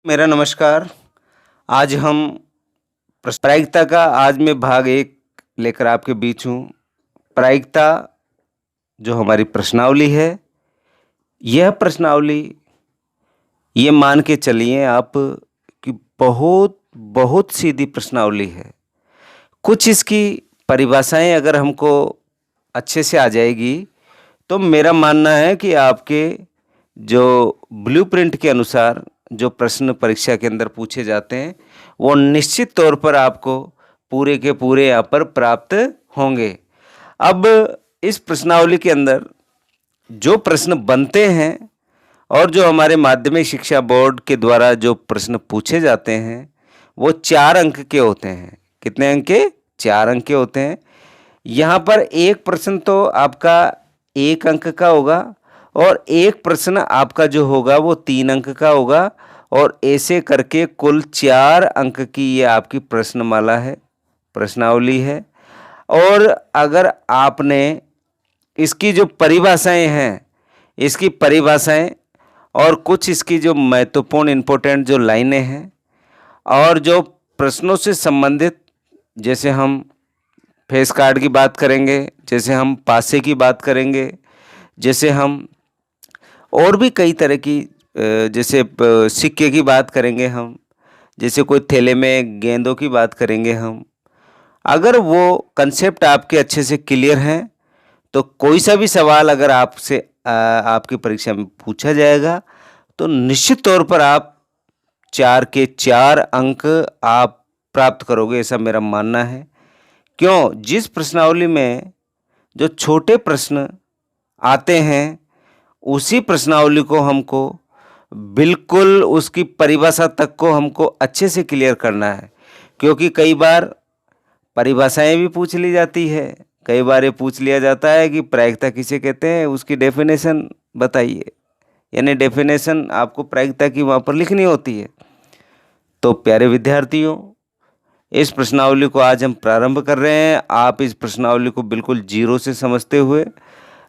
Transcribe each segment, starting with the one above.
मेरा नमस्कार। आज हम प्रायिकता का आज मैं भाग 1 लेकर आपके बीच हूँ। प्रायिकता जो हमारी प्रश्नावली है, यह प्रश्नावली ये मान के चलिए आप कि बहुत सीधी प्रश्नावली है। कुछ इसकी परिभाषाएँ अगर हमको अच्छे से आ जाएगी, तो मेरा मानना है कि आपके जो ब्लूप्रिंट के अनुसार जो प्रश्न परीक्षा के अंदर पूछे जाते हैं, वो निश्चित तौर पर आपको पूरे के पूरे यहाँ पर प्राप्त होंगे। अब इस प्रश्नावली के अंदर जो प्रश्न बनते हैं और जो हमारे माध्यमिक शिक्षा बोर्ड के द्वारा जो प्रश्न पूछे जाते हैं, वो 4 अंक के होते हैं। कितने अंक के? 4 अंक के होते हैं। यहाँ पर एक प्रश्न तो आपका 1 अंक का होगा और एक प्रश्न आपका जो होगा वो 3 अंक का होगा और ऐसे करके कुल 4 अंक की ये आपकी प्रश्नमाला है, प्रश्नावली है। और अगर आपने इसकी जो परिभाषाएँ हैं, इसकी परिभाषाएँ और कुछ इसकी जो महत्वपूर्ण इम्पोर्टेंट जो लाइनें हैं और जो प्रश्नों से संबंधित, जैसे हम फेस कार्ड की बात करेंगे, जैसे हम पासे की बात करेंगे, जैसे हम और भी कई तरह की जैसे सिक्के की बात करेंगे हम, जैसे कोई थैले में गेंदों की बात करेंगे हम। अगर वो कंसेप्ट आपके अच्छे से क्लियर हैं, तो कोई सा भी सवाल अगर आपसे आपकी परीक्षा में पूछा जाएगा, तो निश्चित तौर पर आप 4 के 4 अंक आप प्राप्त करोगे, ऐसा मेरा मानना है। क्यों? जिस प्रश्नावली में जो छोटे प्रश्न आते हैं, उसी प्रश्नावली को हमको बिल्कुल उसकी परिभाषा तक को हमको अच्छे से क्लियर करना है। क्योंकि कई बार परिभाषाएँ भी पूछ ली जाती है, कई बार ये पूछ लिया जाता है कि प्रायिकता किसे कहते हैं, उसकी डेफिनेशन बताइए। यानी डेफिनेशन आपको प्रायिकता की वहाँ पर लिखनी होती है। तो प्यारे विद्यार्थियों, इस प्रश्नावली को आज हम प्रारंभ कर रहे हैं। आप इस प्रश्नावली को बिल्कुल जीरो से समझते हुए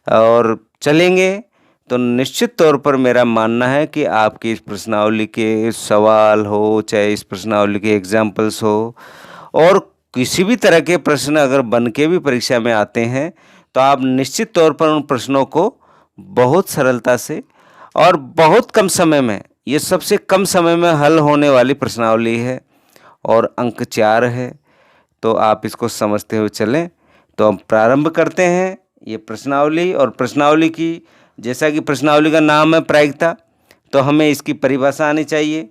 और चलेंगे, तो निश्चित तौर पर मेरा मानना है कि आपकी इस प्रश्नावली के सवाल हो, चाहे इस प्रश्नावली के एग्जाम्पल्स हो और किसी भी तरह के प्रश्न अगर बन के भी परीक्षा में आते हैं, तो आप निश्चित तौर पर उन प्रश्नों को बहुत सरलता से और बहुत कम समय में, ये सबसे कम समय में हल होने वाली प्रश्नावली है और अंक 4 है। तो आप इसको समझते हुए चलें। तो हम प्रारंभ करते हैं ये प्रश्नावली। और प्रश्नावली की, जैसा कि प्रश्नावली का नाम है प्रायिकता, तो हमें इसकी परिभाषा आनी चाहिए।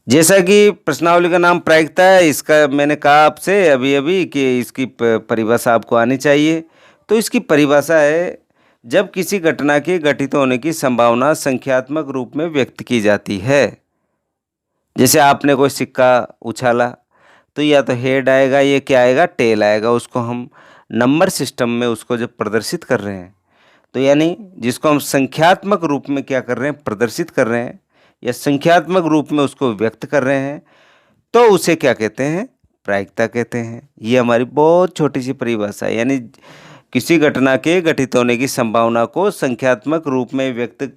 जैसा कि प्रश्नावली का नाम प्रायिकता है, इसका मैंने कहा आपसे अभी कि इसकी परिभाषा आपको आनी चाहिए। तो इसकी परिभाषा है, जब किसी घटना के घटित होने की संभावना संख्यात्मक रूप में व्यक्त की जाती है। जैसे आपने कोई सिक्का उछाला, तो या तो हेड आएगा, ये क्या आएगा, टेल आएगा। उसको हम नंबर सिस्टम में उसको जब प्रदर्शित कर रहे हैं, तो यानी जिसको हम संख्यात्मक रूप में क्या कर रहे हैं, प्रदर्शित कर रहे हैं या संख्यात्मक रूप में उसको व्यक्त कर रहे हैं, तो उसे क्या कहते हैं, प्रायिकता कहते हैं। ये हमारी बहुत छोटी सी परिभाषा है। यानी किसी घटना के घटित होने की संभावना को संख्यात्मक रूप में व्यक्त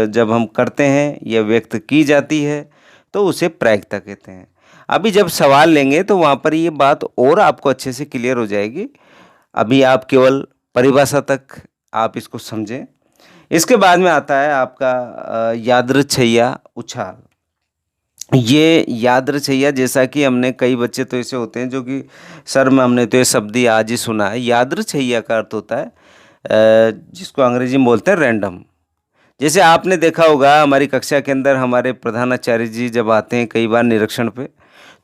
जब हम करते हैं या व्यक्त की जाती है, तो उसे प्रायिकता कहते हैं। अभी जब सवाल लेंगे तो वहाँ पर ये बात और आपको अच्छे से क्लियर हो जाएगी। अभी आप केवल परिभाषा तक आप इसको समझें। इसके बाद में आता है आपका यादृच्छिया उछाल। ये यादृच्छिया, जैसा कि हमने, कई बच्चे तो ऐसे होते हैं जो कि सर में हमने तो ये शब्द ही आज ही सुना है। यादृच्छिया का अर्थ होता है जिसको अंग्रेजी में बोलते हैं रैंडम। जैसे आपने देखा होगा हमारी कक्षा के अंदर हमारे प्रधानाचार्य जी जब आते हैं कई बार निरीक्षण पे,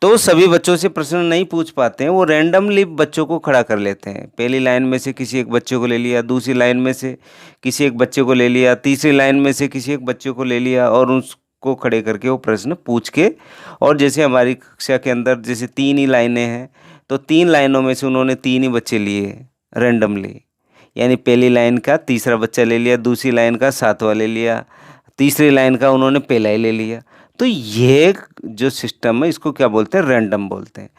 तो वो सभी बच्चों से प्रश्न नहीं पूछ पाते हैं। वो रैंडमली बच्चों को खड़ा कर लेते हैं। पहली लाइन में से किसी एक बच्चे को ले लिया, दूसरी लाइन में से किसी एक बच्चे को ले लिया, तीसरी लाइन में से किसी एक बच्चे को ले लिया और उसको खड़े करके वो प्रश्न पूछ के, और जैसे हमारी कक्षा के अंदर जैसे 3 ही लाइनें हैं, तो 3 लाइनों में से उन्होंने 3 ही बच्चे लिए रैंडमली। यानी पहली लाइन का तीसरा बच्चा ले लिया, दूसरी लाइन का 7वां ले लिया, तीसरी लाइन का उन्होंने पहला ही ले लिया। तो ये जो सिस्टम है, इसको क्या बोलते हैं, रैंडम बोलते हैं,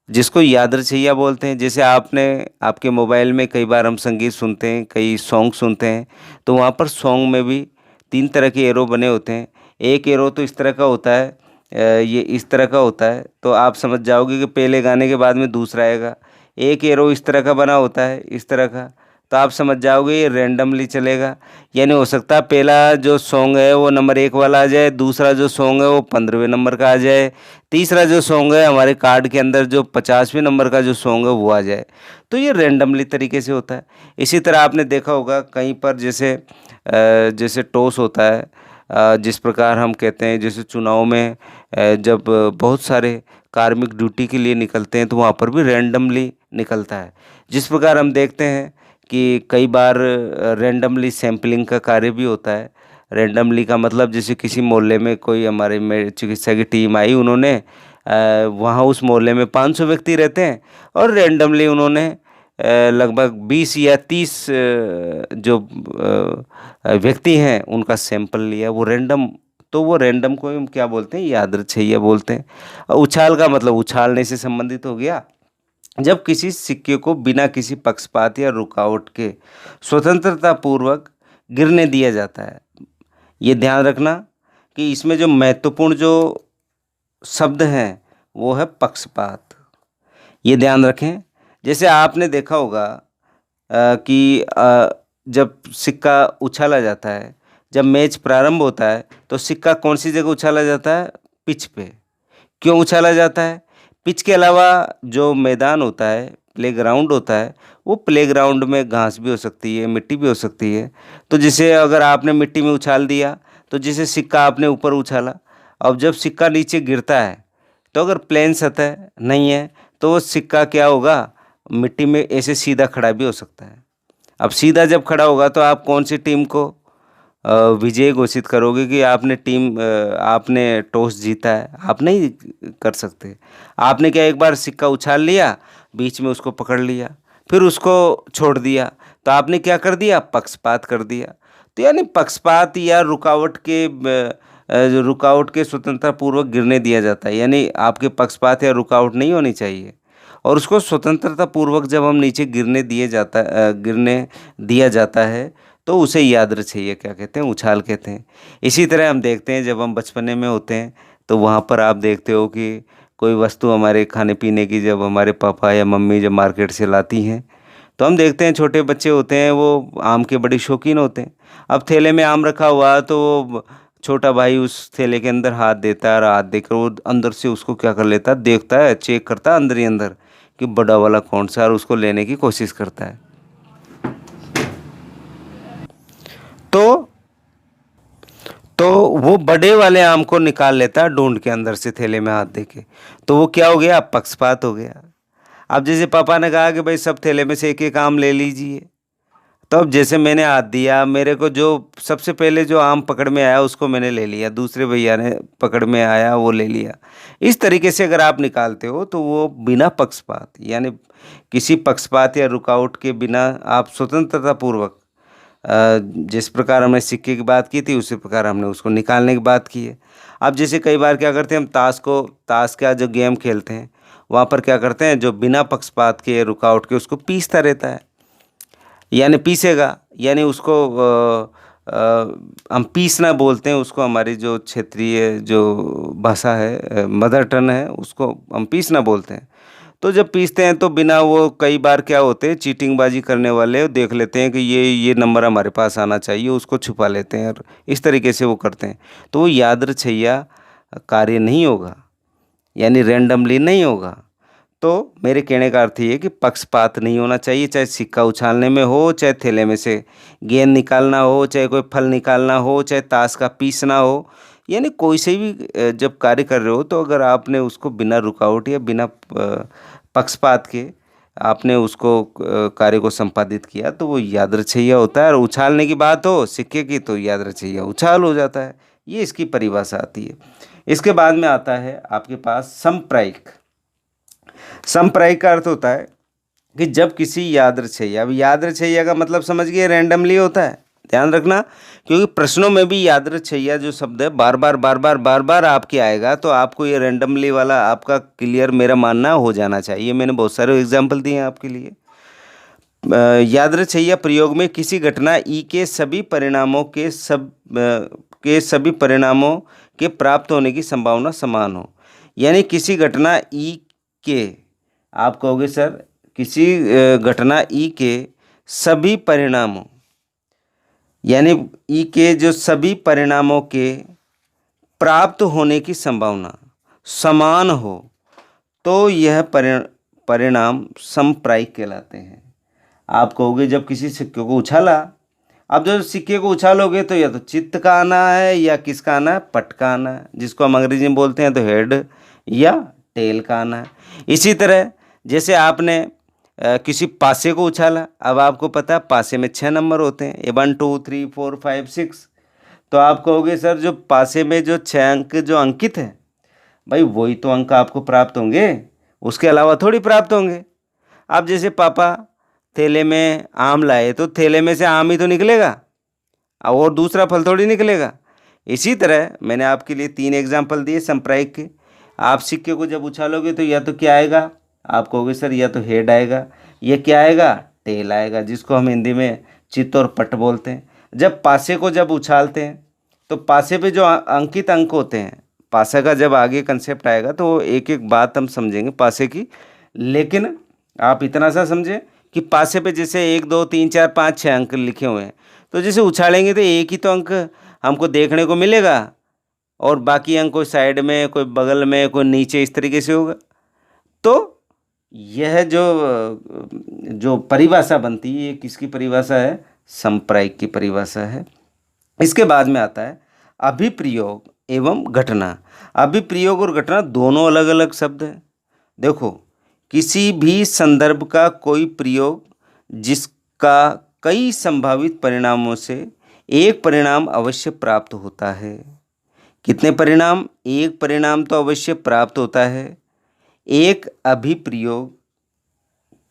जिसको यादृच्छिया बोलते हैं। जैसे आपने आपके मोबाइल में कई बार हम संगीत सुनते हैं, कई सॉन्ग सुनते हैं, तो वहाँ पर सॉन्ग में भी तीन तरह के एरो बने होते हैं। एक एरो तो इस तरह का होता है, ये इस तरह का होता है, तो आप समझ जाओगे कि पहले गाने के बाद में दूसरा आएगा। एक एरो इस तरह का बना होता है, इस तरह का, तो आप समझ जाओगे ये रैंडमली चलेगा। यानी हो सकता है पहला जो सॉन्ग है वो नंबर 1 वाला आ जाए, दूसरा जो सॉन्ग है वो 15वें नंबर का आ जाए, तीसरा जो सॉन्ग है हमारे कार्ड के अंदर जो 50वें नंबर का जो सॉन्ग है वो आ जाए। तो ये रैंडमली तरीके से होता है। इसी तरह आपने देखा होगा कहीं पर जैसे टॉस होता है, जिस प्रकार हम कहते हैं, जैसे चुनाव में जब बहुत सारे कार्मिक ड्यूटी के लिए निकलते हैं तो वहाँ पर भी रैंडमली निकलता है। जिस प्रकार हम देखते हैं कि कई बार रैंडमली सैंपलिंग का कार्य भी होता है। रैंडमली का मतलब जैसे किसी मोहल्ले में कोई हमारे में चिकित्सा की टीम आई, उन्होंने वहाँ उस मोहल्ले में 500 व्यक्ति रहते हैं और रैंडमली उन्होंने लगभग 20 या 30 जो व्यक्ति हैं उनका सैंपल लिया, वो रैंडम। तो वो रैंडम को हम क्या बोलते हैं, यादृच्छिक बोलते हैं। उछाल का मतलब उछालने से संबंधित हो गया, जब किसी सिक्के को बिना किसी पक्षपात या रुकावट के स्वतंत्रता पूर्वक गिरने दिया जाता है। ये ध्यान रखना कि इसमें जो महत्वपूर्ण जो शब्द हैं वो है पक्षपात, ये ध्यान रखें। जैसे आपने देखा होगा कि जब सिक्का उछाला जाता है, जब मैच प्रारंभ होता है तो सिक्का कौन सी जगह उछाला जाता है, पिच पे। क्यों उछाला जाता है? पिच के अलावा जो मैदान होता है, प्लेग्राउंड होता है, वो प्लेग्राउंड में घास भी हो सकती है, मिट्टी भी हो सकती है। तो जैसे अगर आपने मिट्टी में उछाल दिया तो जैसे सिक्का आपने ऊपर उछाला, अब जब सिक्का नीचे गिरता है तो अगर प्लेन सतह नहीं है तो वो सिक्का क्या होगा, मिट्टी में ऐसे सीधा खड़ा भी हो सकता है। अब सीधा जब खड़ा होगा तो आप कौन सी टीम को विजयी घोषित करोगे कि आपने टॉस जीता है? आप नहीं कर सकते। आपने क्या एक बार सिक्का उछाल लिया, बीच में उसको पकड़ लिया, फिर उसको छोड़ दिया, तो आपने क्या कर दिया, पक्षपात कर दिया। तो यानी पक्षपात या रुकावट के स्वतंत्रतापूर्वक गिरने दिया जाता है, यानी आपके पक्षपात या रुकावट नहीं होनी चाहिए। और उसको स्वतंत्रतापूर्वक जब हम नीचे गिरने दिया जाता है तो उसे यादृच्छिक क्या कहते हैं, उछाल कहते हैं। इसी तरह हम देखते हैं जब हम बचपने में होते हैं तो वहाँ पर आप देखते हो कि कोई वस्तु हमारे खाने पीने की जब हमारे पापा या मम्मी जब मार्केट से लाती हैं तो हम देखते हैं छोटे बच्चे होते हैं वो आम के बड़े शौकीन होते हैं। अब थैले में आम रखा हुआ तो वो छोटा भाई उस थैले के अंदर हाथ देता है और हाथ देकर वो अंदर से उसको क्या कर लेता है, देखता है, चेक करता है अंदर ही अंदर कि बड़ा वाला कौन सा है और उसको लेने की कोशिश करता है। तो तो वो बड़े वाले आम को निकाल लेता है ढूंढ के अंदर से थैले में हाथ देके, तो वो क्या हो गया, पक्षपात हो गया। अब जैसे पापा ने कहा कि भाई सब थैले में से एक एक आम ले लीजिए, तो अब जैसे मैंने हाथ दिया, मेरे को जो सबसे पहले जो आम पकड़ में आया उसको मैंने ले लिया, दूसरे भैया ने पकड़ में आया वो ले लिया। इस तरीके से अगर आप निकालते हो तो वो बिना पक्षपात, यानी किसी पक्षपात या रुकावट के बिना आप स्वतंत्रतापूर्वक, जिस प्रकार हमने सिक्के की बात की थी उसी प्रकार हमने उसको निकालने की बात की है। अब जैसे कई बार क्या करते हैं हम ताश का जो गेम खेलते हैं वहाँ पर क्या करते हैं, जो बिना पक्षपात के रुकावट के उसको पीसता रहता है, यानी पीसेगा, यानी उसको हम पीसना बोलते हैं उसको, हमारी जो क्षेत्रीय जो भाषा है, मदर टंग है, उसको हम पीसना बोलते हैं। तो जब पीसते हैं तो बिना वो, कई बार क्या होते हैं चीटिंगबाजी करने वाले देख लेते हैं कि ये नंबर हमारे पास आना चाहिए, उसको छुपा लेते हैं और इस तरीके से वो करते हैं। तो वो यादृच्छिक कार्य नहीं होगा, यानी रैंडमली नहीं होगा। तो मेरे कहने का अर्थ ये है कि पक्षपात नहीं होना चाहिए, चाहे सिक्का उछालने में हो, चाहे थैले में से गेंद निकालना हो, चाहे कोई फल निकालना हो, चाहे ताश का पीसना हो, यानी कोई से भी जब कार्य कर रहे हो तो अगर आपने उसको बिना रुकावट या बिना पक्षपात के आपने उसको कार्य को संपादित किया तो वो यादृच्छिक होता है। और उछालने की बात हो सिक्के की तो यादृच्छिक उछाल हो जाता है। ये इसकी परिभाषा आती है। इसके बाद में आता है आपके पास संप्रायिक। संप्रायिक का अर्थ होता है कि जब किसी यादृच्छिक, अब यादृच्छिक का मतलब समझ गए, रैंडमली होता है, ध्यान रखना, क्योंकि प्रश्नों में भी यादृच्छिक जो शब्द है बार बार आपके आएगा, तो आपको ये रैंडमली वाला आपका क्लियर मेरा मानना हो जाना चाहिए। मैंने बहुत सारे एग्जाम्पल दिए हैं आपके लिए। याद रखिए प्रयोग में किसी घटना ई के सभी परिणामों के प्राप्त होने की संभावना समान हो। यानी किसी घटना ई के, आप कहोगे सर किसी घटना ई के सभी परिणामों, यानी ई के जो सभी परिणामों के प्राप्त होने की संभावना समान हो तो यह परिणाम समप्रायिक कहलाते हैं। आप कहोगे जब किसी सिक्के को उछाला, अब जब सिक्के को उछालोगे तो या तो चित्त का आना है या किसका आना है, पट का आना है, जिसको हम अंग्रेजी में बोलते हैं तो हेड या टेल का आना है। इसी तरह जैसे आपने किसी पासे को उछाला, अब आपको पता है पासे में 6 नंबर होते हैं, 1 2 3 4 5 6। तो आप कहोगे सर जो पासे में जो 6 अंक जो अंकित है, भाई वही तो अंक आपको प्राप्त होंगे, उसके अलावा थोड़ी प्राप्त होंगे। अब जैसे पापा थैले में आम लाए तो थैले में से आम ही तो निकलेगा और दूसरा फल थोड़ी निकलेगा। इसी तरह मैंने आपके लिए 3 एग्जाम्पल दिए समप्रायिक के। आप सिक्के को जब उछालोगे तो या तो क्या आएगा, आप कहोगे सर या तो हेड आएगा, या क्या आएगा, टेल आएगा, जिसको हम हिंदी में चित्त और पट बोलते हैं। जब पासे को जब उछालते हैं तो पासे पे जो अंकित अंक होते हैं, पासे का जब आगे कंसेप्ट आएगा तो एक एक बात हम समझेंगे पासे की, लेकिन आप इतना सा समझें कि पासे पे जैसे 1 2 3 4 5 6 अंक लिखे हुए हैं, तो जैसे उछालेंगे तो एक ही तो अंक हमको देखने को मिलेगा और बाकी अंक कोई साइड में, कोई बगल में, कोई नीचे, इस तरीके से होगा। तो यह जो परिभाषा बनती है, ये किसकी परिभाषा है, समप्रायिक की परिभाषा है। इसके बाद में आता है अभिप्रयोग एवं घटना। अभिप्रयोग और घटना दोनों अलग अलग शब्द हैं। देखो, किसी भी संदर्भ का कोई प्रयोग जिसका कई संभावित परिणामों से एक परिणाम अवश्य प्राप्त होता है। कितने परिणाम, एक परिणाम तो अवश्य प्राप्त होता है, एक अभिप्रयोग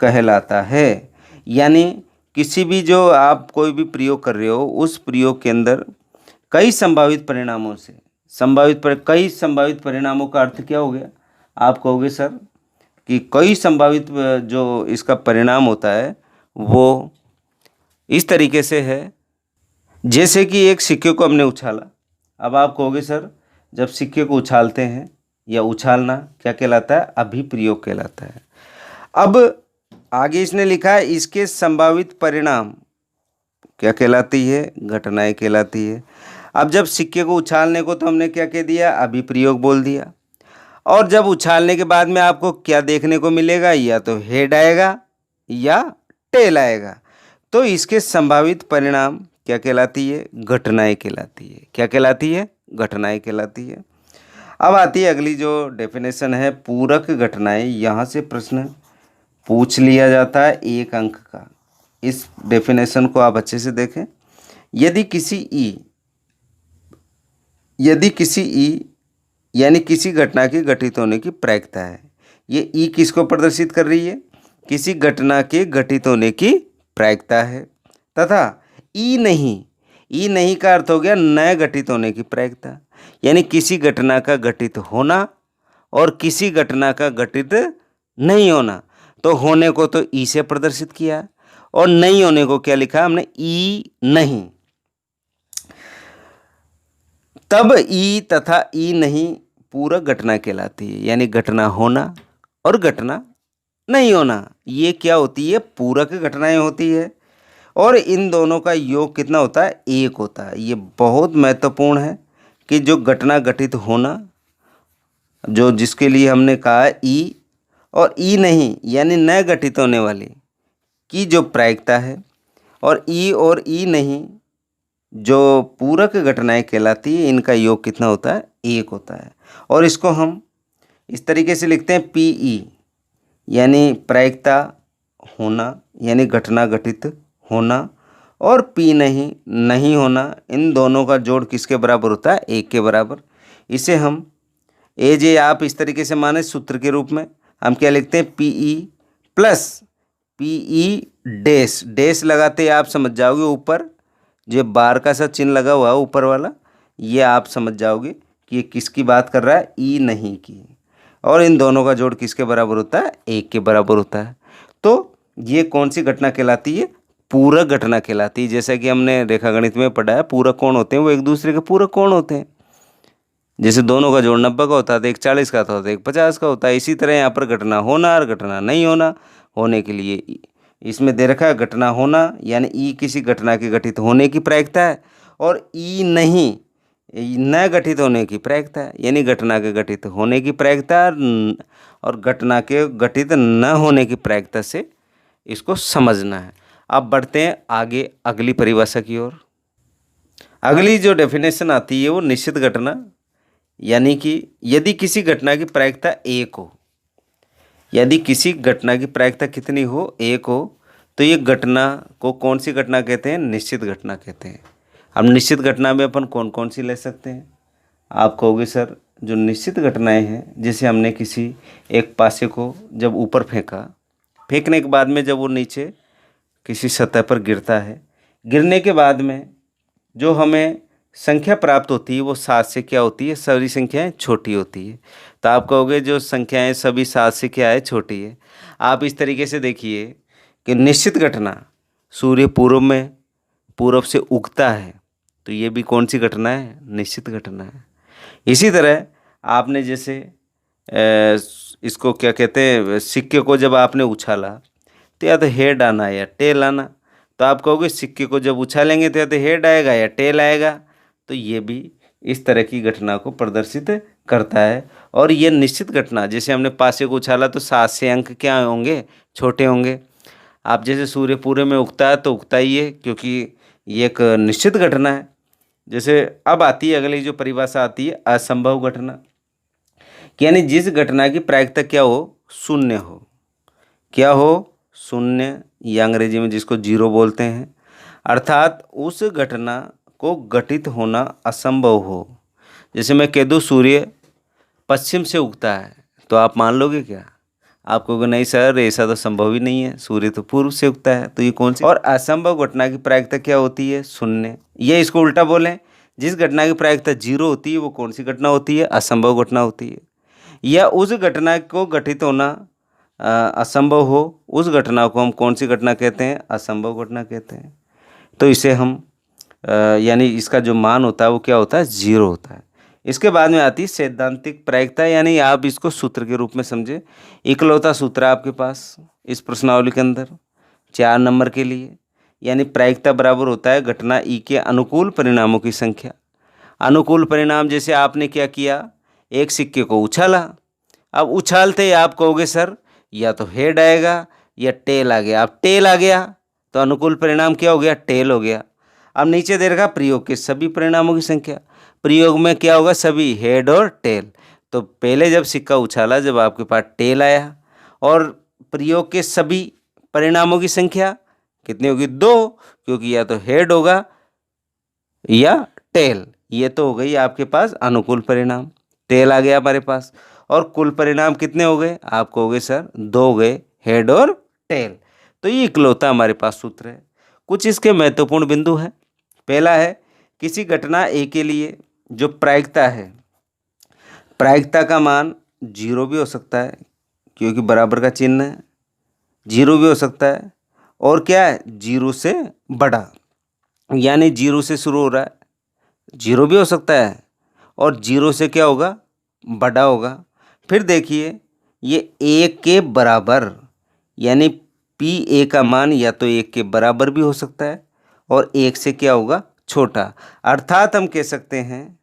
कहलाता है। यानी किसी भी जो आप कोई भी प्रयोग कर रहे हो, उस प्रयोग के अंदर कई संभावित परिणामों से कई संभावित परिणामों का अर्थ क्या हो गया, आप कहोगे सर कि कई संभावित जो इसका परिणाम होता है वो इस तरीके से है, जैसे कि एक सिक्के को हमने उछाला। अब आप कहोगे सर जब सिक्के को उछालते हैं या उछालना क्या कहलाता है, अभिप्रयोग कहलाता है। अब आगे इसने लिखा है इसके संभावित परिणाम क्या कहलाती है, घटनाएं कहलाती है। अब जब सिक्के को उछालने को तो हमने क्या कह दिया, अभिप्रयोग बोल दिया, और जब उछालने के बाद में आपको क्या देखने को मिलेगा, या तो हेड आएगा या टेल आएगा। तो इसके संभावित परिणाम क्या कहलाती है, घटनाएं कहलाती है। क्या कहलाती है, घटनाएं कहलाती है। अब आती है अगली जो डेफिनेशन है, पूरक घटनाएं। यहाँ से प्रश्न पूछ लिया जाता है 1 अंक का। इस डेफिनेशन को आप अच्छे से देखें। यदि किसी ई यानी किसी घटना के घटित होने की प्रायिकता है, ये ई किसको प्रदर्शित कर रही है, किसी घटना के घटित होने की प्रायिकता है। तथा ई नहीं का अर्थ हो गया नए घटित होने की प्रायिकता, यानी किसी घटना का घटित होना और किसी घटना का घटित नहीं होना। तो होने को तो ई से प्रदर्शित किया और नहीं होने को क्या लिखा हमने, ई नहीं। तब ई तथा ई नहीं पूरक घटना कहलाती है, यानी घटना होना और घटना नहीं होना, ये क्या होती है, पूरक घटनाएं होती है। और इन दोनों का योग कितना होता है, 1 होता है। ये बहुत महत्वपूर्ण है कि जो घटना घटित होना, जो जिसके लिए हमने कहा है ई, और ई नहीं यानी न घटित होने वाली की जो प्रायिकता है, और ई नहीं जो पूरक घटनाएं कहलाती है, इनका योग कितना होता है, 1 होता है। और इसको हम इस तरीके से लिखते हैं पीई, यानी प्रायिकता होना यानी घटना घटित होना, और पी नहीं होना, इन दोनों का जोड़ किसके बराबर होता है, 1 के बराबर। इसे हम ए आप इस तरीके से माने सूत्र के रूप में हम क्या लिखते हैं, पीई प्लस पीई डैश लगाते आप समझ जाओगे, ऊपर जो बार का सा चिन्ह लगा हुआ है ऊपर वाला, ये आप समझ जाओगे कि ये किसकी बात कर रहा है, ई नहीं की। और इन दोनों का जोड़ किसके बराबर होता है, 1 के बराबर होता है। तो ये कौन सी घटना कहलाती है? पूरक घटना कहलाती है। जैसा कि हमने रेखागणित में पढ़ा है, पूरक कोण होते हैं वो एक दूसरे के पूरक कोण होते हैं। जैसे दोनों का जोड़ 90 का होता है तो एक 40 का होता है, एक 50 का होता है। इसी तरह यहाँ पर घटना होना और घटना नहीं होना, होने के लिए इसमें दे रखा है घटना होना, यानी ई किसी घटना के घटित होने की प्रायिकता है, और ई नहीं, न घटित होने की प्रायिकता है, यानी घटना के घटित होने की प्रायिकता और घटना के घटित न होने की प्रायिकता से इसको समझना है। अब बढ़ते हैं आगे अगली परिभाषा की ओर। अगली जो डेफिनेशन आती है वो निश्चित घटना, यानी कि यदि किसी घटना की प्रायिकता एक हो, यदि किसी घटना की प्रायिकता कितनी हो? एक हो, तो ये घटना को कौन सी घटना कहते हैं? निश्चित घटना कहते हैं। अब निश्चित घटना में अपन कौन कौन सी ले सकते हैं? आप कहोगे सर जो निश्चित घटनाएं हैं, जैसे हमने किसी एक पासे को जब ऊपर फेंका, फेंकने के बाद में जब वो नीचे किसी सतह पर गिरता है, गिरने के बाद में जो हमें संख्या प्राप्त होती है वो 7 से क्या होती है? सभी संख्याएं छोटी होती है। तो आप कहोगे जो संख्याएं सभी 7 से क्या है? छोटी है। आप इस तरीके से देखिए कि निश्चित घटना, सूर्य पूर्व से उगता है, तो ये भी कौन सी घटना है? निश्चित घटना है। इसी तरह आपने जैसे इसको क्या कहते हैं, सिक्के को जब आपने उछाला तो या तो हेड आना या टेल आना, तो आप कहोगे सिक्के को जब उछालेंगे तो या तो हेड आएगा या टेल आएगा। तो ये भी इस तरह की घटना को प्रदर्शित करता है। और ये निश्चित घटना, जैसे हमने पासे को उछाला तो 7 से अंक क्या होंगे? छोटे होंगे। आप जैसे सूर्य पूरे में उगता है तो उगता ही है, क्योंकि ये एक निश्चित घटना है। जैसे अब आती है अगली जो परिभाषा आती है असंभव घटना, यानी जिस घटना की प्रायिकता क्या हो? शून्य हो। क्या हो? शून्य, या अंग्रेजी में जिसको जीरो बोलते हैं, अर्थात उस घटना को घटित होना असंभव हो। जैसे मैं कह दूँ सूर्य पश्चिम से उगता है, तो आप मान लोगे क्या? आप कहोगे नहीं सर, ऐसा तो संभव ही नहीं है, सूर्य तो पूर्व से उगता है। तो ये कौन सी? और असंभव घटना की प्रायिकता क्या होती है? शून्य। ये इसको उल्टा बोलें, जिस घटना की प्रायिकता जीरो होती है वो कौन सी घटना होती है? असंभव घटना होती है। या उस घटना को घटित होना असंभव हो, उस घटना को हम कौन सी घटना कहते हैं? असंभव घटना कहते हैं। तो इसे हम यानी इसका जो मान होता है वो क्या होता है? जीरो होता है। इसके बाद में आती है सैद्धांतिक प्रायिकता, यानी आप इसको सूत्र के रूप में समझे। इकलौता सूत्र आपके पास इस प्रश्नावली के अंदर 4 नंबर के लिए, यानी प्रायिकता बराबर होता है घटना ई के अनुकूल परिणामों की संख्या। अनुकूल परिणाम, जैसे आपने क्या किया, एक सिक्के को उछाला। अब उछालते आप कहोगे सर या तो हेड आएगा या टेल आ गया। अब टेल आ गया तो अनुकूल परिणाम क्या हो गया? टेल हो गया। अब नीचे दे रखा प्रयोग के सभी परिणामों की संख्या। प्रयोग में क्या होगा? सभी हेड और टेल। तो पहले जब सिक्का उछाला, जब आपके पास टेल आया, और प्रयोग के सभी परिणामों की संख्या कितनी होगी? 2, क्योंकि या तो हेड होगा या टेल। ये तो हो गई आपके पास अनुकूल परिणाम, टेल आ गया हमारे पास। और कुल परिणाम कितने हो गए? आप कहोगे सर 2 हो गए, हेड और टेल। तो ये इकलौता हमारे पास सूत्र है। कुछ इसके महत्वपूर्ण बिंदु हैं। पहला है, किसी घटना ए के लिए जो प्रायिकता है, प्रायिकता का मान 0 भी हो सकता है, क्योंकि बराबर का चिन्ह है। 0 भी हो सकता है, और क्या है? 0 से बड़ा, यानी 0 से शुरू हो रहा है, 0 भी हो सकता है, और 0 से क्या होगा? बड़ा होगा। फिर देखिए ये 1 के बराबर, यानी पी ए का मान या तो 1 के बराबर भी हो सकता है और 1 से क्या होगा? छोटा। अर्थात हम कह सकते हैं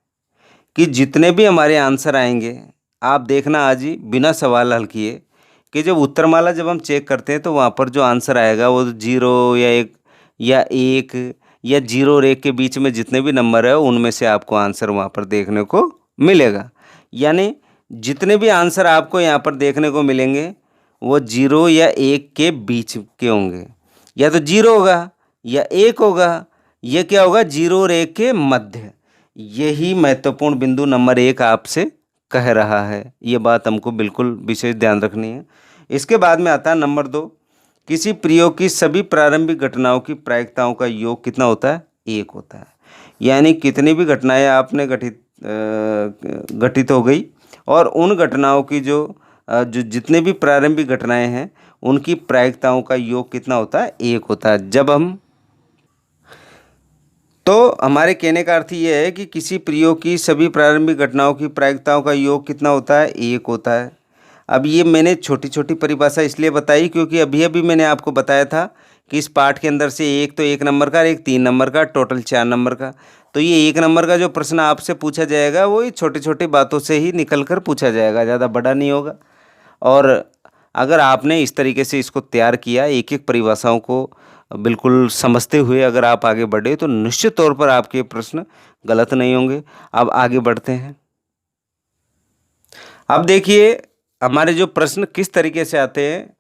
कि जितने भी हमारे आंसर आएंगे, आप देखना आज ही बिना सवाल हल किए, कि जब उत्तरमाला जब हम चेक करते हैं तो वहाँ पर जो आंसर आएगा वो 0 या 1 या 1 या 0 और 1 के बीच में जितने भी नंबर है उनमें से आपको आंसर वहाँ पर देखने को मिलेगा। यानी जितने भी आंसर आपको यहाँ पर देखने को मिलेंगे वो 0 या 1 के बीच के होंगे, या तो 0 होगा या 1 होगा, ये क्या होगा? 0 और 1 के मध्य। यही महत्वपूर्ण बिंदु नंबर 1 आपसे कह रहा है। ये बात हमको बिल्कुल विशेष ध्यान रखनी है। इसके बाद में आता है नंबर 2, किसी प्रयोग की सभी प्रारंभिक घटनाओं की प्रायिकताओं का योग कितना होता है? 1 होता है। यानी कितनी भी घटनाएं आपने घटित हो गई, और उन घटनाओं की जो जितने भी प्रारंभिक घटनाएं हैं उनकी प्रायिकताओं का योग कितना होता है? 1 होता है। जब हम तो हमारे कहने का अर्थ ये है कि किसी प्रयोग की सभी प्रारंभिक घटनाओं की प्रायिकताओं का योग कितना होता है? 1 होता है। अब ये मैंने छोटी छोटी परिभाषा इसलिए बताई क्योंकि अभी अभी मैंने आपको बताया था कि इस पाठ के अंदर से एक तो 1 नंबर का और एक 3 नंबर का, टोटल 4 नंबर का। तो ये 1 नंबर का जो प्रश्न आपसे पूछा जाएगा वो ये छोटी छोटी बातों से ही निकल कर पूछा जाएगा, ज़्यादा बड़ा नहीं होगा। और अगर आपने इस तरीके से इसको तैयार किया, एक एक परिभाषाओं को बिल्कुल समझते हुए अगर आप आगे बढ़े तो निश्चित तौर पर आपके प्रश्न गलत नहीं होंगे। अब आगे बढ़ते हैं। अब देखिए हमारे जो प्रश्न किस तरीके से आते हैं,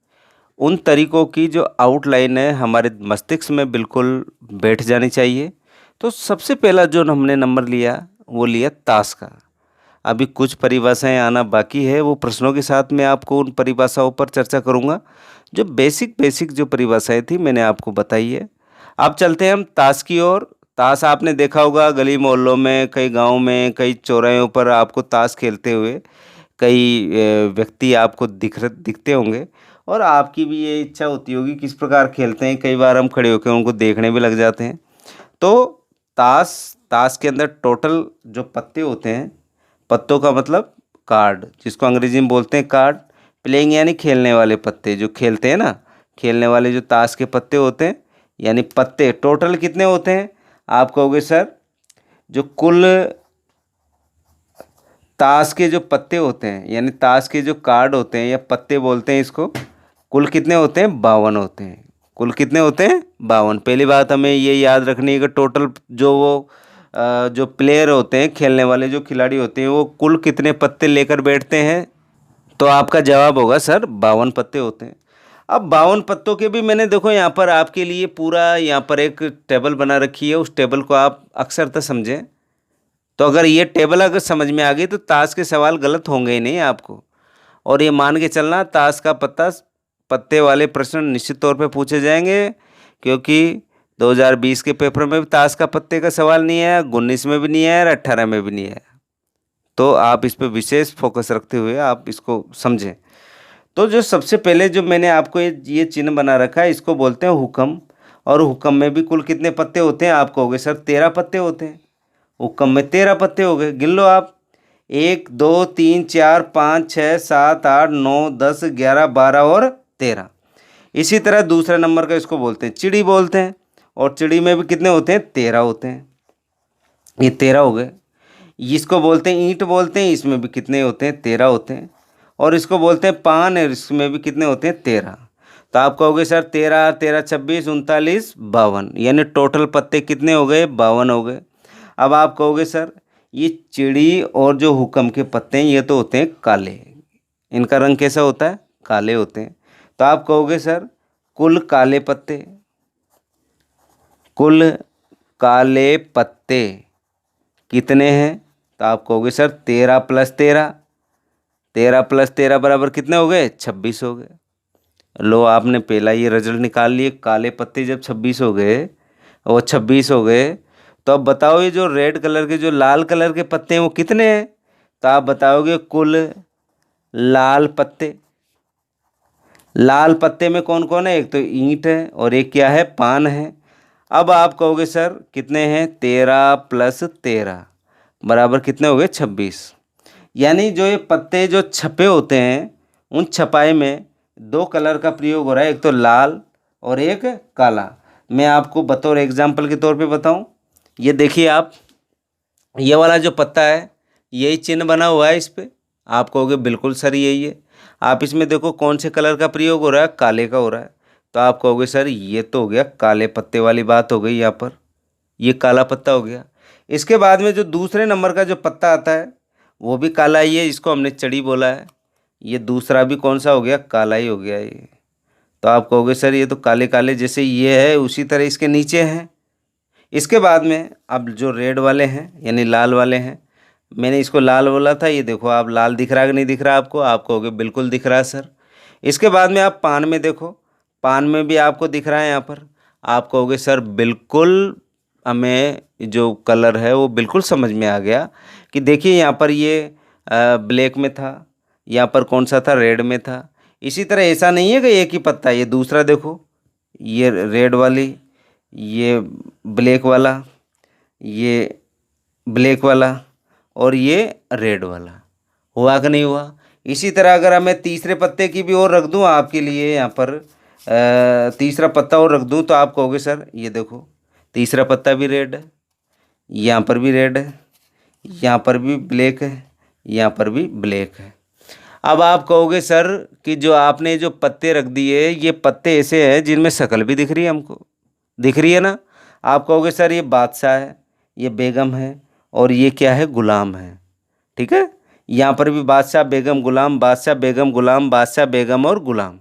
उन तरीकों की जो आउटलाइन है हमारे मस्तिष्क में बिल्कुल बैठ जानी चाहिए। तो सबसे पहला जो हमने नंबर लिया वो लिया ताश का। अभी कुछ परिभाषाएं आना बाकी है, वो प्रश्नों के साथ मैं आपको उन परिभाषाओं पर चर्चा करूंगा। जो बेसिक जो परिभाषाएं थी मैंने आपको बताई है। अब चलते हैं हम ताश की ओर। ताश आपने देखा होगा गली मोहल्लों में, कई गाँव में, कई चौराहों पर आपको ताश खेलते हुए कई व्यक्ति आपको दिखते होंगे और आपकी भी ये इच्छा होती होगी किस प्रकार खेलते हैं। कई बार हम खड़े होकर उनको देखने भी लग जाते हैं। तो ताश ताश के अंदर टोटल जो पत्ते होते हैं, पत्तों का मतलब कार्ड, जिसको अंग्रेजी में बोलते हैं कार्ड। प्लेइंग यानी खेलने वाले पत्ते, जो खेलते हैं ना, खेलने वाले जो ताश के पत्ते होते हैं, यानी पत्ते टोटल कितने होते हैं? आप कहोगे सर जो कुल ताश के जो पत्ते होते हैं, यानी ताश के जो कार्ड होते हैं या पत्ते बोलते हैं इसको, कुल कितने होते हैं? 52 होते हैं। कुल कितने होते हैं? 52। पहली बात हमें ये याद रखनी है कि टोटल जो प्लेयर होते हैं, खेलने वाले जो खिलाड़ी होते हैं, वो कुल कितने पत्ते लेकर बैठते हैं? तो आपका जवाब होगा सर 52 पत्ते होते हैं। अब 52 पत्तों के भी मैंने देखो यहाँ पर आपके लिए पूरा यहाँ पर एक टेबल बना रखी है, उस टेबल को आप अक्सर समझें। तो अगर ये टेबल अगर समझ में आ गई तो ताश के सवाल गलत होंगे ही नहीं आपको। और ये मान के चलना ताश का पत्ते वाले प्रश्न निश्चित तौर पे पूछे जाएंगे, क्योंकि 2020 के पेपर में भी ताश का पत्ते का सवाल नहीं आया, 19 में भी नहीं आया और 18 में भी नहीं आया। तो आप इस पर विशेष फोकस रखते हुए आप इसको समझें। तो जो सबसे पहले जो मैंने आपको ये चिन्ह बना रखा है, इसको बोलते हैं हुक्म। और हुक्म में भी कुल कितने पत्ते होते हैं? आप कहोगे सर 13 पत्ते होते हैं। हुक्म में 13 पत्ते हो गए, गिन लो आप। 1 2 3 4 5 6 7 8 9 10 11 12 और 13। इसी तरह दूसरा नंबर का इसको बोलते हैं चिड़ी बोलते हैं, और चिड़ी में भी कितने होते हैं? 13 होते हैं। ये 13 हो गए। इसको बोलते हैं ईंट बोलते हैं, इसमें भी कितने होते हैं? 13 होते हैं। और इसको बोलते हैं पान, और इसमें भी कितने होते हैं? 13। तो आप कहोगे सर 13 13 26 39 52, यानी टोटल पत्ते कितने हो गए? 52 हो गए। अब आप कहोगे सर ये चिड़ी और जो हुक्म के पत्ते हैं ये तो होते हैं काले, इनका रंग कैसा होता है? काले होते हैं। तो आप कहोगे सर कुल काले पत्ते, कुल काले पत्ते कितने हैं? तो आप कहोगे सर 13 + 13, 13 + 13 बराबर कितने हो गए? 26 हो गए। लो आपने पहला ये रिजल्ट निकाल लिए। काले पत्ते जब 26 हो गए और 26 हो गए, तो अब बताओ ये जो रेड कलर के, जो लाल कलर के पत्ते हैं वो कितने हैं? तो आप बताओगे कुल लाल पत्ते। लाल पत्ते में कौन कौन है? एक तो ईंट है और एक क्या है? पान है। अब आप कहोगे सर कितने हैं? 13 + 13 बराबर कितने हो गए? 26। यानी जो ये पत्ते जो छपे होते हैं, उन छपाई में 2 कलर का प्रयोग हो रहा है, एक तो लाल और एक काला। मैं आपको बतौर एग्जाम्पल के तौर पे बताऊं, ये देखिए आप, ये वाला जो पत्ता है यही चिन्ह बना हुआ है इस पे। आप कहोगे बिल्कुल सर यही है। आप इसमें देखो कौन से कलर का प्रयोग हो रहा है? काले का हो रहा है। तो आप कहोगे सर ये तो हो गया काले पत्ते वाली बात हो गई, यहाँ पर ये काला पत्ता हो गया। इसके बाद में जो दूसरे नंबर का जो पत्ता आता है वो भी काला ही है, इसको हमने चड़ी बोला है। ये दूसरा भी कौन सा हो गया? काला ही हो गया ये। तो आप कहोगे सर ये तो काले काले जैसे ये है उसी तरह इसके नीचे हैं। इसके बाद में अब जो रेड वाले हैं यानी लाल वाले हैं, मैंने इसको लाल बोला था, ये देखो आप लाल दिख रहा है कि नहीं दिख रहा आपको? आप कहोगे बिल्कुल दिख रहा है सर। इसके बाद में आप पान में देखो, पान में भी आपको दिख रहा है यहाँ पर। आप कहोगे सर बिल्कुल हमें जो कलर है वो बिल्कुल समझ में आ गया कि देखिए यहाँ पर ये ब्लैक में था, यहाँ पर कौन सा था? रेड में था। इसी तरह ऐसा नहीं है कि एक ही पत्ता, ये दूसरा देखो, ये रेड वाली, ये ब्लैक वाला, ये ब्लैक वाला और ये रेड वाला। हुआ कि नहीं हुआ? इसी तरह अगर मैं तीसरे पत्ते की भी और रख दूं आपके लिए, यहाँ पर तीसरा पत्ता और रख दूं, तो आप कहोगे सर ये देखो तीसरा पत्ता भी रेड है, यहाँ पर भी रेड है, यहाँ पर भी ब्लैक है, यहाँ पर भी ब्लैक है। अब आप कहोगे सर कि जो आपने जो पत्ते रख दिए, ये पत्ते ऐसे हैं जिनमें शक्ल भी दिख रही है, हमको दिख रही है ना। आप कहोगे सर ये बादशाह है, ये बेगम है और ये क्या है, गुलाम है। ठीक है, यहाँ पर भी बादशाह बेगम गुलाम, बादशाह बेगम गुलाम, बादशाह बेगम और गुलाम।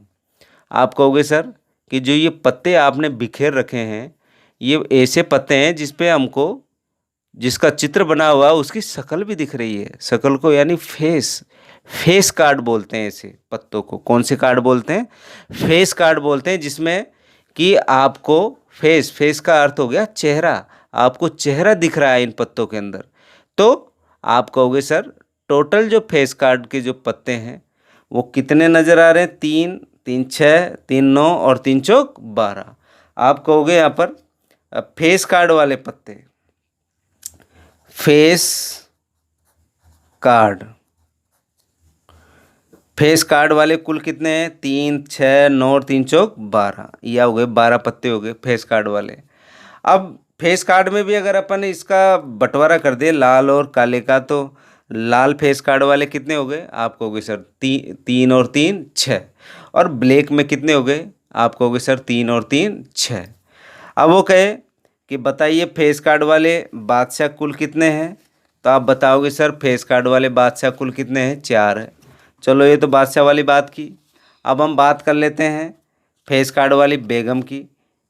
आप कहोगे सर कि जो ये पत्ते आपने बिखेर रखे हैं, ये ऐसे पत्ते हैं जिस पे हमको, जिसका चित्र बना हुआ उसकी शक्ल भी दिख रही है। शक्ल को यानी फेस कार्ड बोलते हैं ऐसे पत्तों को। कौन से कार्ड बोलते हैं? फेस कार्ड बोलते हैं, जिसमें कि आपको फेस का अर्थ हो गया चेहरा, आपको चेहरा दिख रहा है इन पत्तों के अंदर। तो आप कहोगे सर टोटल जो फेस कार्ड के जो पत्ते हैं वो कितने नज़र आ रहे हैं? 3, 3 6, 3 9 और 3 चौक 12। आप कहोगे यहाँ पर फेस कार्ड वाले पत्ते, फेस कार्ड, फेस कार्ड वाले कुल कितने हैं? 3 6 9 और 3 चौक 12। यह हो गए 12 पत्ते हो गए फेस कार्ड वाले। अब फेस कार्ड में भी अगर अपन इसका बंटवारा कर दे लाल और काले का, तो लाल फेस कार्ड वाले कितने हो गए? आप कहोगे सर 3 और 3 6। और ब्लैक में कितने हो गए? आप कहोगे सर 3 और 3 6। अब वो कहे कि बताइए फेस कार्ड वाले बादशाह कुल कितने हैं? तो आप बताओगे सर फेस कार्ड वाले बादशाह कुल कितने हैं? 4 है। चलो ये तो बादशाह वाली बात की। अब हम बात कर लेते हैं फेस कार्ड वाली बेगम की।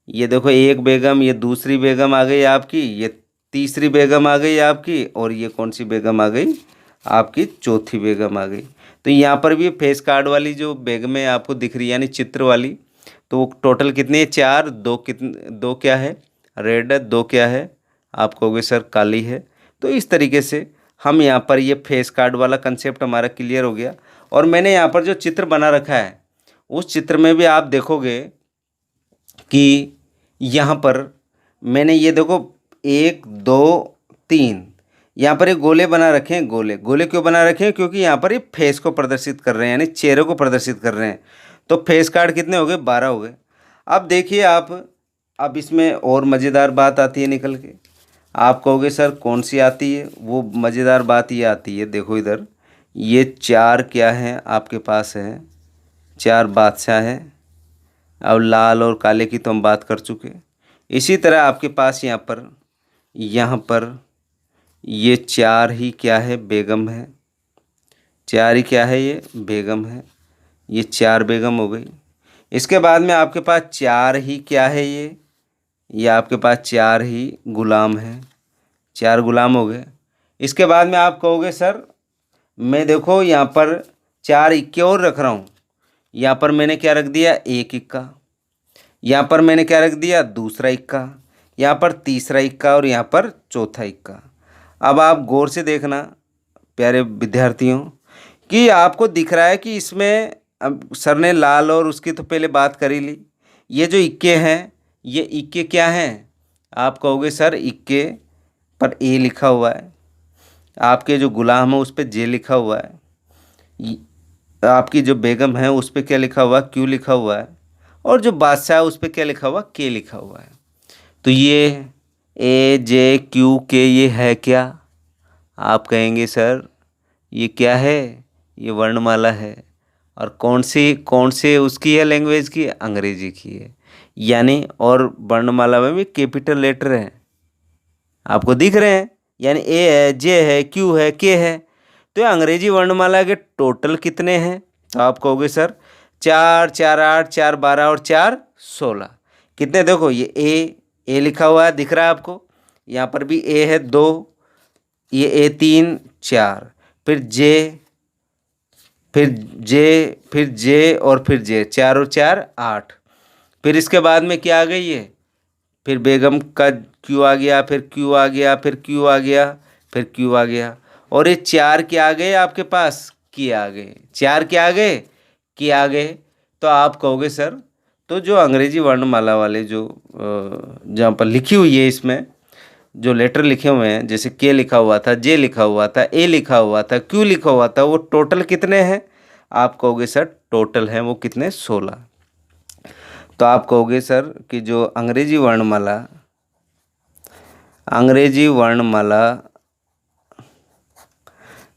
ये देखो एक बेगम, ये दूसरी बेगम आ गई आपकी, ये तीसरी बेगम आ गई आपकी, और ये कौन सी बेगम आ गई? आपकी चौथी बेगम आ गई। तो यहाँ पर भी फेस कार्ड वाली जो बेगमें आपको दिख रही है यानी चित्र वाली, तो वो टोटल कितनी है? 4। दो क्या है? रेड है। 2 क्या है? आप कहोगे सर काली है। तो इस तरीके से हम यहाँ पर ये फेस कार्ड वाला कंसेप्ट हमारा क्लियर हो गया। और मैंने यहाँ पर जो चित्र बना रखा है उस चित्र में भी आप देखोगे कि यहाँ पर मैंने ये देखो 1 2 3 यहाँ पर ये गोले बना रखे हैं। गोले क्यों बना रखे हैं? क्योंकि यहाँ पर ये फेस को प्रदर्शित कर रहे हैं, यानी चेहरे को प्रदर्शित कर रहे हैं। तो फेस कार्ड कितने हो गए? 12 हो गए। अब देखिए आप, अब इसमें और मज़ेदार बात आती है निकल के। आप कहोगे सर कौन सी आती है? वो मज़ेदार बात ये आती है, देखो इधर, ये 4 क्या है आपके पास है? 4 बादशाह है। अब लाल और काले की तो हम बात कर चुके। इसी तरह आपके पास यहाँ पर ये 4 ही क्या है? बेगम है। 4 ही क्या है? ये बेगम है। ये 4 बेगम हो गई। इसके बाद में आपके पास 4 ही क्या है? ये आपके पास 4 ही गुलाम है। 4 गुलाम हो गए। इसके बाद में आप कहोगे सर मैं देखो यहाँ पर 4 इक्के और रख रहा हूँ। यहाँ पर मैंने क्या रख दिया? 1 इक्का। यहाँ पर मैंने क्या रख दिया? दूसरा इक्का। यहाँ पर तीसरा इक्का और यहाँ पर चौथा इक्का। अब आप गौर से देखना प्यारे विद्यार्थियों कि आपको दिख रहा है कि इसमें, अब सर ने लाल और उसकी तो पहले बात कर ही ली। ये जो इक्के हैं, ये इक्के क्या हैं? आप कहोगे सर इक्के पर ए लिखा हुआ है, आपके जो गुलाम है उस पर जे लिखा हुआ है, आपकी जो बेगम है उस पर क्या लिखा हुआ? क्यू लिखा हुआ है, और जो बादशाह है उस पर क्या लिखा हुआ? के लिखा हुआ है। तो ये ए जे क्यू के ये है क्या? आप कहेंगे सर ये क्या है? ये वर्णमाला है। और कौन से उसकी है? लैंग्वेज की? अंग्रेजी की है। यानी और वर्णमाला में भी कैपिटल लेटर है, आपको दिख रहे हैं, यानी ए है, जे है, क्यू है, के है। तो ये अंग्रेजी वर्णमाला के टोटल कितने हैं? तो आप कहोगे सर 4 4 8 4 12 और 4 16। कितने? देखो ये ए लिखा हुआ है, दिख रहा है आपको? यहाँ पर भी ए है 2, ये ए 3 4, फिर जे, फिर जे और फिर जे, 4 और 4 8। फिर इसके बाद में क्या आ गई है? फिर बेगम का क्यू आ गया, फिर क्यू आ गया, फिर क्यू आ गया, फिर क्यू आ गया। और ये 4 क्या आ गए आपके पास? के आ गए। 4 क्या आ गए? कि आगे, तो आप कहोगे सर तो जो अंग्रेजी वर्णमाला वाले जो जहाँ पर लिखी हुई है, इसमें जो लेटर लिखे हुए हैं, जैसे के लिखा हुआ था, जे लिखा हुआ था, ए लिखा हुआ था, क्यू लिखा हुआ था, वो टोटल कितने हैं? आप कहोगे सर टोटल हैं वो कितने? 16। तो आप कहोगे सर कि जो अंग्रेजी वर्णमाला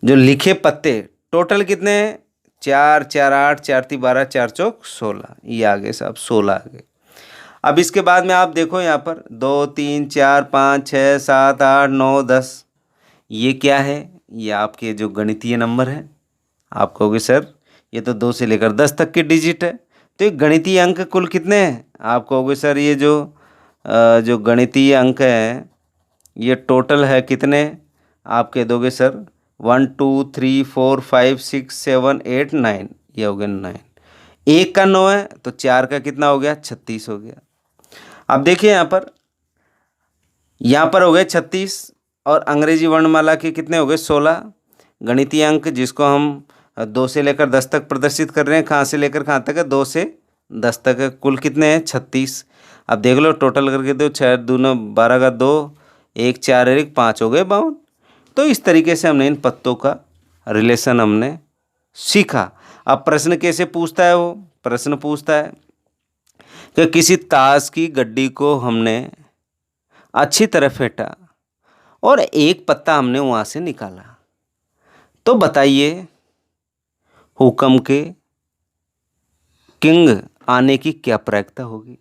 जो लिखे पत्ते टोटल कितने हैं? 4 4 8 4 3 12 4 चौक 16, ये आ गए साहब, 16 आ गए। अब इसके बाद में आप देखो यहाँ पर 2 3 4 5 6 7 8 9 10, ये क्या है? ये आपके जो गणितीय नंबर है। आप कहोगे सर ये तो 2 से लेकर 10 तक के डिजिट है, तो ये गणितीय अंक कुल कितने हैं? आप कहोगे सर ये जो गणितीय अंक हैं ये टोटल है कितने? आप कह दोगे सर 1 2 3 4 5 6 7 8 9, ये हो गया 9। एक का 9 है तो 4 का कितना हो गया? 36 हो गया। अब देखिए यहाँ पर हो गए 36 और अंग्रेजी वर्णमाला के कितने हो गए? 16। गणितीय अंक जिसको हम 2 से लेकर 10 तक प्रदर्शित कर रहे हैं, कहाँ से लेकर कहाँ तक है? 2 से 10 तक है। कुल कितने हैं? 36। अब देख लो टोटल करके, दो 6 2 9 12 का 2, 1 4 1 5 हो गए 52। तो इस तरीके से हमने इन पत्तों का रिलेशन हमने सीखा। अब प्रश्न कैसे पूछता है? वो प्रश्न पूछता है कि किसी ताश की गड्डी को हमने अच्छी तरह फेंटा और एक पत्ता हमने वहाँ से निकाला, तो बताइए हुक्म के किंग आने की क्या प्रायिकता होगी?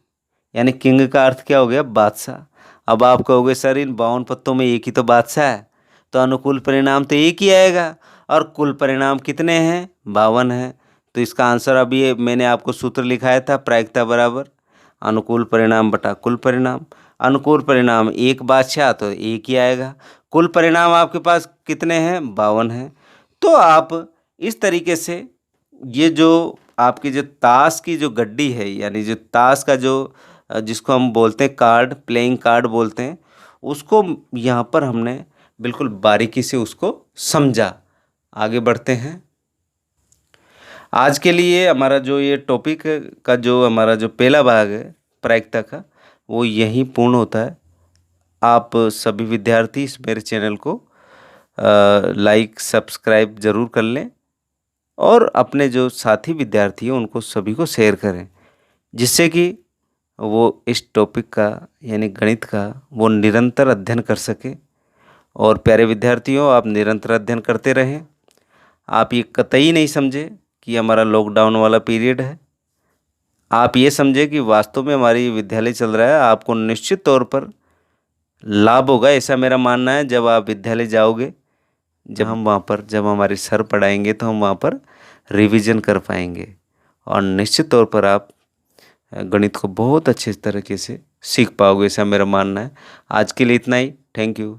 यानी किंग का अर्थ क्या हो गया? बादशाह। अब आप कहोगे सर इन 52 पत्तों में एक ही तो बादशाह है, तो अनुकूल परिणाम तो एक ही आएगा, और कुल परिणाम कितने हैं? 52 है। तो इसका आंसर अभी मैंने आपको सूत्र लिखाया था, प्रायिकता बराबर अनुकूल परिणाम बटा कुल परिणाम। अनुकूल परिणाम एक बादशाह तो एक ही आएगा, कुल परिणाम आपके पास कितने हैं? 52 हैं। तो आप इस तरीके से ये जो आपकी जो ताश की जो गड्डी है, यानी जो ताश का जो जिसको हम बोलते हैं कार्ड, प्लेइंग कार्ड बोलते हैं, उसको यहाँ पर हमने बिल्कुल बारीकी से उसको समझा। आगे बढ़ते हैं। आज के लिए हमारा जो ये टॉपिक का जो हमारा जो पहला भाग है प्रायिकता का, वो यहीं पूर्ण होता है। आप सभी विद्यार्थी इस मेरे चैनल को लाइक सब्सक्राइब ज़रूर कर लें और अपने जो साथी विद्यार्थी हैं उनको सभी को शेयर करें, जिससे कि वो इस टॉपिक का यानी गणित का वो निरंतर अध्ययन कर सके। और प्यारे विद्यार्थियों, आप निरंतर अध्ययन करते रहें। आप ये कतई नहीं समझे कि हमारा लॉकडाउन वाला पीरियड है। आप ये समझे कि वास्तव में हमारी विद्यालय चल रहा है। आपको निश्चित तौर पर लाभ होगा, ऐसा मेरा मानना है। जब आप विद्यालय जाओगे, जब हमारे सर पढ़ाएंगे तो हम वहाँ पर रिवीजन कर पाएंगे और निश्चित तौर पर आप गणित को बहुत अच्छे तरीके से सीख पाओगे, ऐसा मेरा मानना है। आज के लिए इतना ही। Thank you.